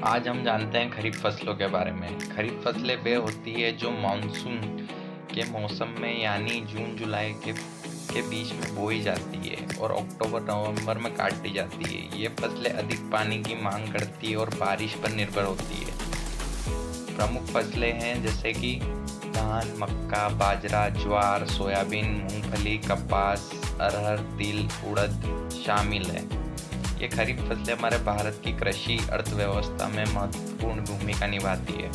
आज हम जानते हैं खरीफ फसलों के बारे में। खरीफ फसलें वे होती है जो मानसून के मौसम में यानी जून जुलाई के बीच में बोई जाती है और अक्टूबर नवंबर में काटी जाती है। ये फसलें अधिक पानी की मांग करती है और बारिश पर निर्भर होती है। प्रमुख फसलें हैं जैसे कि धान, मक्का, बाजरा, ज्वार, सोयाबीन, मूंगफली, कपास, अरहर, तिल, उड़द शामिल है। ये खरीफ फसलें हमारे भारत की कृषि अर्थव्यवस्था में महत्वपूर्ण भूमिका निभाती है।